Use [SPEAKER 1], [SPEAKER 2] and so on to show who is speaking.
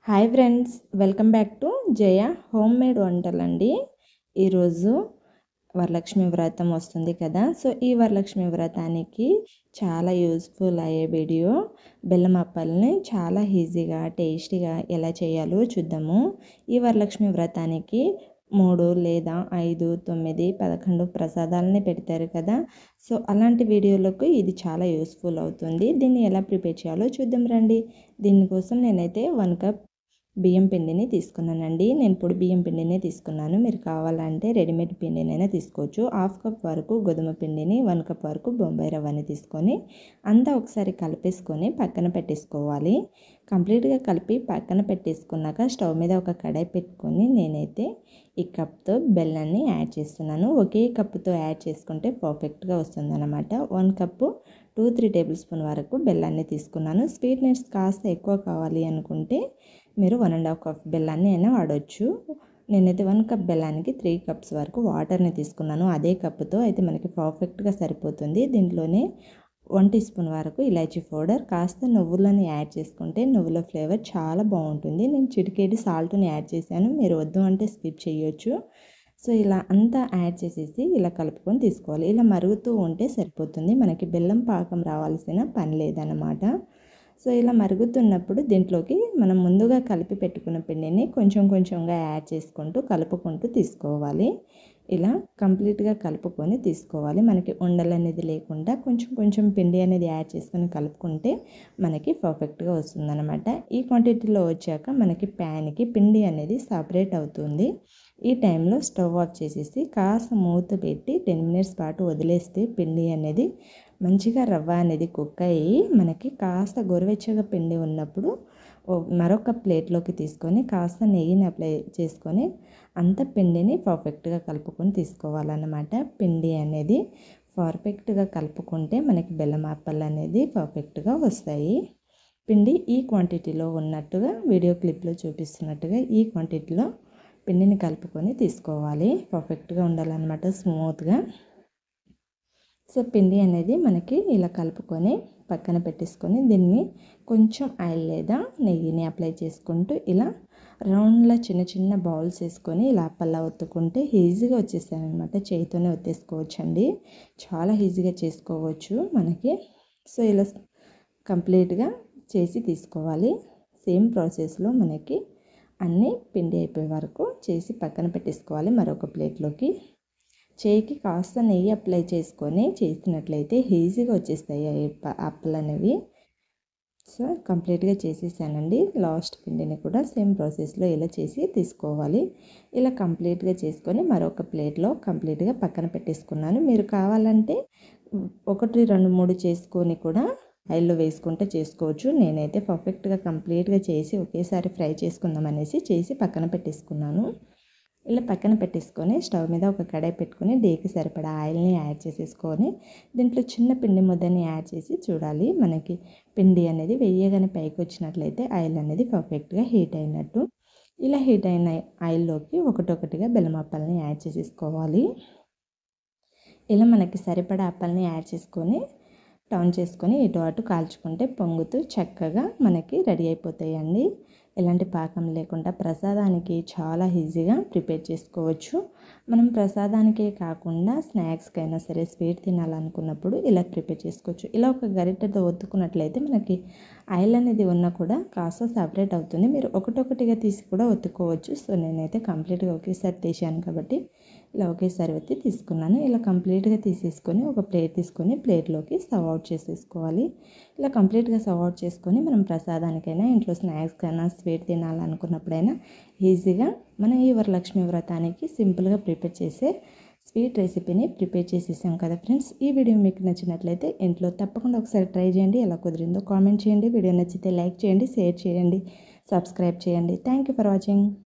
[SPEAKER 1] Hi friends, welcome back to Jaya home made వంటలండి. ఈరోజు వరలక్ష్మి వ్రతం వస్తుంది కదా. సో ఈ వరలక్ష్మి వ్రతానికి చాలా యూస్ఫుల్ అయ్యే వీడియో. బెల్లం అప్పల్ని చాలా ఈజీగా టేస్టీగా ఎలా చేయాలో చూద్దాము. ఈ వరలక్ష్మి వ్రతానికి 3 లేదా 5, 9, 11 ప్రసాదాలని పెడతారు కదా. సో అలాంటి వీడియోలకు ఇది చాలా యూస్ఫుల్ అవుతుంది. దీన్ని ఎలా ప్రిపేర్ చేయాలో చూద్దాం రండి. దీనికోసం నేనైతే 1 కప్ బియ్యం పిండిని తీసుకున్నానండి. నేను పొడి బియ్యం పిండినే తీసుకున్నాను. మీరు కావాలంటే రెడీమేడ్ పిండినైనా తీసుకోవచ్చు. 1/2 కప్ వరకు గోధుమ పిండిని, 1 కప్ వరకు బొంబాయి రవ్వని తీసుకొని అంతా ఒకసారి కలిపేసుకొని పక్కన పెట్టేసుకోవాలి. కంప్లీట్గా కలిపి పక్కన పెట్టేసుకున్నాక స్టవ్ మీద ఒక కడాయి పెట్టుకొని నేనైతే ఈ కప్తో బెల్లాన్ని యాడ్ చేస్తున్నాను. ఒకే కప్పుతో యాడ్ చేసుకుంటే పర్ఫెక్ట్గా వస్తుంది అన్నమాట. 1 కప్పు 2-3 టేబుల్ స్పూన్ వరకు బెల్లాన్ని తీసుకున్నాను. స్వీట్నెస్ కాస్త ఎక్కువ కావాలి అనుకుంటే మీరు 1.5 కప్ బెల్లాన్ని అయినా వాడవచ్చు. నేనైతే 1 కప్ బెల్లానికి 3 కప్స్ వరకు వాటర్ని తీసుకున్నాను. అదే కప్పుతో అయితే మనకి పర్ఫెక్ట్గా సరిపోతుంది. దీంట్లోనే 1 టీ స్పూన్ వరకు ఇలాచీ పౌడర్, కాస్త నువ్వులని యాడ్ చేసుకుంటే నువ్వుల ఫ్లేవర్ చాలా బాగుంటుంది. నేను చిటికేడి సాల్ట్ని యాడ్ చేశాను. మీరు వద్దు అంటే స్కిప్ చేయొచ్చు. సో ఇలా అంతా యాడ్ చేసేసి ఇలా కలుపుకొని తీసుకోవాలి. ఇలా మరుగుతూ ఉంటే సరిపోతుంది. మనకి బెల్లం పాకం రావాల్సిన పని లేదన్నమాట. సో ఇలా మరుగుతున్నప్పుడు దీంట్లోకి మనం ముందుగా కలిపి పెట్టుకున్న పిండిని కొంచెం కొంచెంగా యాడ్ చేసుకుంటూ కలుపుకుంటూ తీసుకోవాలి. ఇలా కంప్లీట్గా కలుపుకొని తీసుకోవాలి. మనకి ఉండలు అనేది లేకుండా కొంచెం కొంచెం పిండి అనేది యాడ్ చేసుకొని కలుపుకుంటే మనకి పర్ఫెక్ట్గా వస్తుందన్నమాట. ఈ క్వాంటిటీలో వచ్చాక మనకి ప్యాన్కి పిండి అనేది సపరేట్ అవుతుంది. ఈ టైంలో స్టవ్ ఆఫ్ చేసేసి కాస్త మూత పెట్టి 10 మినిట్స్ పాటు వదిలేస్తే పిండి అనేది మంచిగా రవ్వ అనేది కుక్ అయ్యి మనకి కాస్త గోరువెచ్చగా పిండి ఉన్నప్పుడు మరొక ప్లేట్లోకి తీసుకొని కాస్త నెయ్యిని అప్లై చేసుకొని అంత పిండిని పర్ఫెక్ట్గా కలుపుకొని తీసుకోవాలన్నమాట. పిండి అనేది పర్ఫెక్ట్గా కలుపుకుంటే మనకి బెల్లం అప్పలు అనేది పర్ఫెక్ట్గా వస్తాయి. పిండి ఈ క్వాంటిటీలో ఉన్నట్టుగా వీడియో క్లిప్లో చూపిస్తున్నట్టుగా ఈ క్వాంటిటీలో పిండిని కలుపుకొని తీసుకోవాలి. పర్ఫెక్ట్గా ఉండాలన్నమాట, స్మూత్గా. సో పిండి అనేది మనకి ఇలా కలుపుకొని పక్కన పెట్టేసుకొని దీన్ని కొంచెం ఆయిల్ లేదా నెయ్యిని అప్లై చేసుకుంటూ ఇలా రౌండ్లా చిన్న చిన్న బౌల్స్ వేసుకొని ఇలా అప్పల్లా ఒత్తుకుంటే ఈజీగా వచ్చేస్తాయి అనమాట. చేతితోనే ఒత్తేసుకోవచ్చండి, చాలా ఈజీగా చేసుకోవచ్చు మనకి. సో ఇలా కంప్లీట్గా చేసి తీసుకోవాలి. సేమ్ ప్రాసెస్లో మనకి అన్నీ పిండి అయిపోయే వరకు చేసి పక్కన పెట్టేసుకోవాలి మరొక ప్లేట్లోకి. చేయికి కాస్త నెయ్యి అప్లై చేసుకొని చేసినట్లయితే ఈజీగా వచ్చేస్తాయి అప్పలు అనేవి. సో కంప్లీట్గా చేసేసానండి. లాస్ట్ పిండిని కూడా సేమ్ ప్రాసెస్లో ఇలా చేసి తీసుకోవాలి. ఇలా కంప్లీట్గా చేసుకొని మరొక ప్లేట్లో కంప్లీట్గా పక్కన పెట్టేసుకున్నాను. మీరు కావాలంటే 1, 2, 3 చేసుకొని కూడా ఆయిల్లో వేసుకుంటే చేసుకోవచ్చు. నేనైతే పర్ఫెక్ట్గా కంప్లీట్గా చేసి ఒకేసారి ఫ్రై చేసుకుందాం అనేసి చేసి పక్కన పెట్టేసుకున్నాను. ఇలా పక్కన పెట్టేసుకొని స్టవ్ మీద ఒక కడాయి పెట్టుకొని డేకి సరిపడా ఆయిల్ని యాడ్ చేసేసుకొని దీంట్లో చిన్న పిండి ముద్దని యాడ్ చేసి చూడాలి. మనకి పిండి అనేది వేయగానే పైకి వచ్చినట్లయితే ఆయిల్ అనేది పర్ఫెక్ట్గా హీట్ అయినట్టు. ఇలా హీట్ అయిన ఆయిల్లోకి ఒకటొకటిగా బెల్లం అప్పల్ని యాడ్ చేసేసుకోవాలి. ఇలా మనకి సరిపడా అప్పల్ని యాడ్ చేసుకొని టర్న్ చేసుకొని ఇటు అటు కాల్చుకుంటే పొంగుతూ చక్కగా మనకి రెడీ అయిపోతాయండి. ఎలాంటి పాకం లేకుండా ప్రసాదానికి చాలా ఈజీగా ప్రిపేర్ చేసుకోవచ్చు. మనం ప్రసాదానికే కాకుండా స్నాక్స్కి అయినా సరే, స్వీట్ తినాలనుకున్నప్పుడు ఇలా ప్రిపేర్ చేసుకోవచ్చు. ఇలా ఒక గరిటెతో ఒత్తుకున్నట్లయితే మనకి ఆయిల్ అనేది ఉన్నా కూడా కాస్త సపరేట్ అవుతుంది. మీరు ఒకటొకటిగా తీసి కూడా ఒత్తుకోవచ్చు. సో నేనైతే కంప్లీట్గా ఒకేసారి తీసాను కాబట్టి ఇలా ఒకేసారి ఒత్తి తీసుకున్నాను. ఇలా కంప్లీట్గా తీసేసుకొని ఒక ప్లేట్ తీసుకొని ప్లేట్లోకి సర్వ్ అవుట్ చేసేసుకోవాలి. ఇలా కంప్లీట్గా సర్వ్ అవుట్ చేసుకొని మనం ప్రసాదానికైనా ఇంట్లో స్నాక్స్కైనా స్వీట్ తినాలనుకున్నప్పుడైనా ఈజీగా మనం ఈ వరలక్ష్మి వ్రతానికి సింపుల్గా ప్రిపేర్ చేసే స్వీట్ రెసిపీని ప్రిపేర్ చేసేసాం కదా ఫ్రెండ్స్. ఈ వీడియో మీకు నచ్చినట్లయితే ఇంట్లో తప్పకుండా ఒకసారి ట్రై చేయండి. ఎలా కుదిరిందో కామెంట్ చేయండి. వీడియో నచ్చితే లైక్ చేయండి, షేర్ చేయండి, సబ్స్క్రైబ్ చేయండి. Thank you for watching.